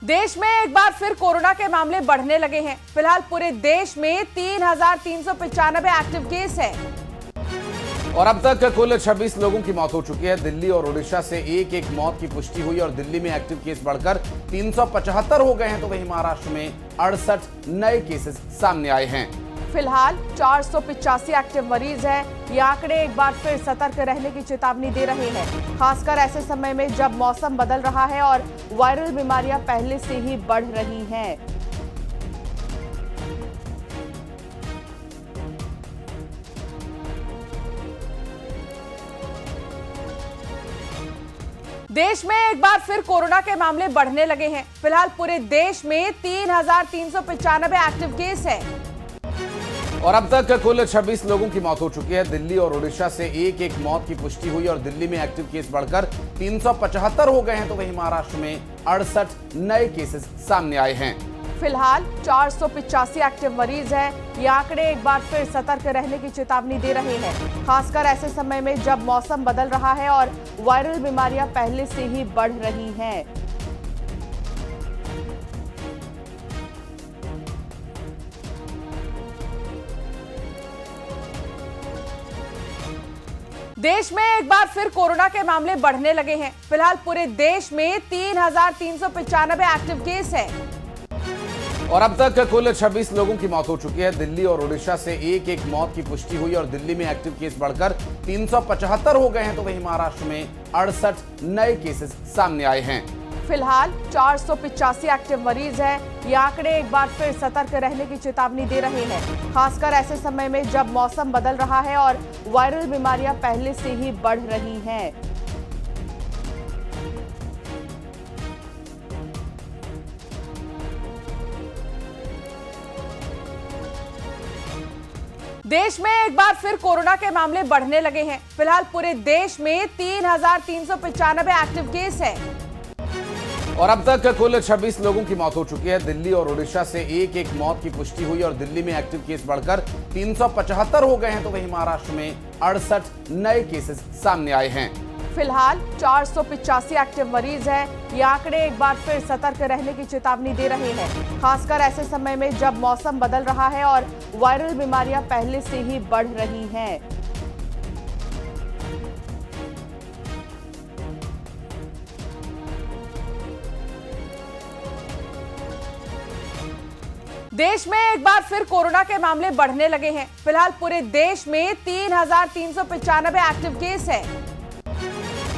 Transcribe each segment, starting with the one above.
देश में एक बार फिर कोरोना के मामले बढ़ने लगे हैं। फिलहाल पूरे देश में 3,395 एक्टिव केस हैं। और अब तक कुल 26 लोगों की मौत हो चुकी है। दिल्ली और ओडिशा से एक एक मौत की पुष्टि हुई और दिल्ली में एक्टिव केस बढ़कर 375 हो गए हैं, तो वहीं महाराष्ट्र में 68 नए केसेस सामने आए हैं। फिलहाल 485 एक्टिव मरीज हैं। ये आंकड़े एक बार फिर सतर्क रहने की चेतावनी दे रहे हैं, खासकर ऐसे समय में जब मौसम बदल रहा है और वायरल बीमारियां पहले से ही बढ़ रही हैं। देश में एक बार फिर कोरोना के मामले बढ़ने लगे हैं। फिलहाल पूरे देश में 3,395 एक्टिव केस हैं। और अब तक कुल 26 लोगों की मौत हो चुकी है। दिल्ली और ओडिशा से एक एक मौत की पुष्टि हुई और दिल्ली में एक्टिव केस बढ़कर 375 हो गए हैं, तो वहीं महाराष्ट्र में 68 नए केसेस सामने आए हैं। फिलहाल 485 एक्टिव मरीज हैं। ये आंकड़े एक बार फिर सतर्क रहने की चेतावनी दे रहे हैं, खासकर ऐसे समय में जब मौसम बदल रहा है और वायरल बीमारियां पहले से ही बढ़ रही हैं। देश में एक बार फिर कोरोना के मामले बढ़ने लगे हैं। फिलहाल पूरे देश में 3,395 एक्टिव केस हैं। और अब तक कुल 26 लोगों की मौत हो चुकी है। दिल्ली और ओडिशा से एक एक मौत की पुष्टि हुई और दिल्ली में एक्टिव केस बढ़कर 375 हो गए हैं, तो वहीं महाराष्ट्र में 68 नए केसेस सामने आए हैं। फिलहाल 485 एक्टिव मरीज हैं। ये आंकड़े एक बार फिर सतर्क रहने की चेतावनी दे रहे हैं, खासकर ऐसे समय में जब मौसम बदल रहा है और वायरल बीमारियां पहले से ही बढ़ रही हैं। देश में एक बार फिर कोरोना के मामले बढ़ने लगे हैं। फिलहाल पूरे देश में 3,395 एक्टिव केस हैं। और अब तक कुल 26 लोगों की मौत हो चुकी है। दिल्ली और ओडिशा से एक एक मौत की पुष्टि हुई और दिल्ली में एक्टिव केस बढ़कर 375 हो गए हैं, तो वहीं महाराष्ट्र में 68 नए केसेस सामने आए हैं। फिलहाल 485 एक्टिव मरीज हैं। ये आंकड़े एक बार फिर सतर्क रहने की चेतावनी दे रहे हैं, खासकर ऐसे समय में जब मौसम बदल रहा है और वायरल बीमारियां पहले से ही बढ़ रही हैं। देश में एक बार फिर कोरोना के मामले बढ़ने लगे हैं। फिलहाल पूरे देश में 3,395 एक्टिव केस हैं।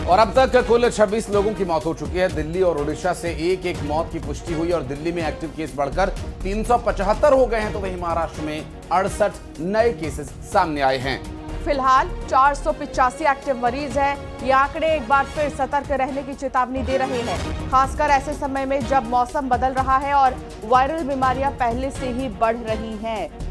और अब तक कुल 26 लोगों की मौत हो चुकी है। दिल्ली और ओडिशा से एक एक मौत की पुष्टि हुई और दिल्ली में एक्टिव केस बढ़कर 375 हो गए हैं, तो वहीं महाराष्ट्र में 68 नए केसेस सामने आए हैं। फिलहाल 485 एक्टिव मरीज हैं। ये आंकड़े एक बार फिर सतर्क रहने की चेतावनी दे रहे हैं, खासकर ऐसे समय में जब मौसम बदल रहा है और वायरल बीमारियां पहले से ही बढ़ रही हैं।